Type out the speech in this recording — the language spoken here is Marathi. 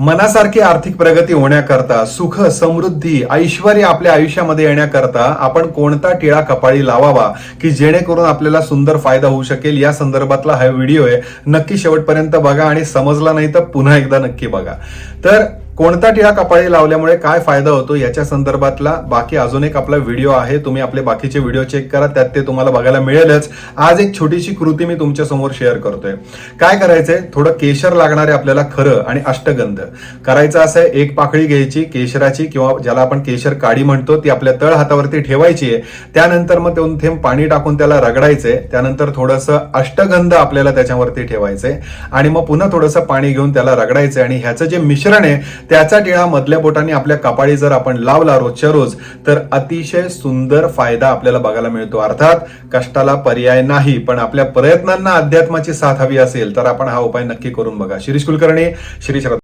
मनासारखी आर्थिक प्रगती होण्याकरता, सुख, समृद्धी, ऐश्वर्य आपल्या आयुष्यामध्ये येण्याकरता आपण कोणता टिळा कपाळी लावावा की जेणेकरून आपल्याला सुंदर फायदा होऊ शकेल, या संदर्भातला हा व्हिडिओ आहे. नक्की शेवटपर्यंत बघा आणि समजला नाही तर पुन्हा एकदा नक्की बघा. तर कोणता टिळा कपाळी लावल्यामुळे काय फायदा होतो याच्या संदर्भातला बाकी अजून एक आपला व्हिडिओ आहे. तुम्ही आपले बाकीचे व्हिडिओ चेक करा, त्यात ते तुम्हाला बघायला मिळेलच. आज एक छोटीशी कृती मी तुमच्या समोर शेअर करतोय. काय करायचंय, थोडं केशर लागणार आहे आपल्याला खरं आणि अष्टगंध. करायचं असं आहे, एक पाकळी घ्यायची केशराची किंवा ज्याला आपण केशर काडी म्हणतो, ती आपल्या तळ हातावरती ठेवायची आहे. त्यानंतर मग 2 थेंब पाणी टाकून त्याला रगडायचंय. त्यानंतर थोडंसं अष्टगंध आपल्याला त्याच्यावरती ठेवायचंय आणि मग पुन्हा थोडंसं पाणी घेऊन त्याला रगडायचंय आणि ह्याचं जे मिश्रण आहे त्याचा टिळा मधल्या बोटाने आपल्या कपाळी जर आपण लावला रोजच्या रोज तर अतिशय सुंदर फायदा आपल्याला बघायला मिळतो. अर्थात कष्टाला पर्याय नाही, पण आपल्या प्रयत्नांना अध्यात्माची साथ हवी असेल तर आपण हा उपाय नक्की करून बघा. शिरीष कुलकर्णी, श्री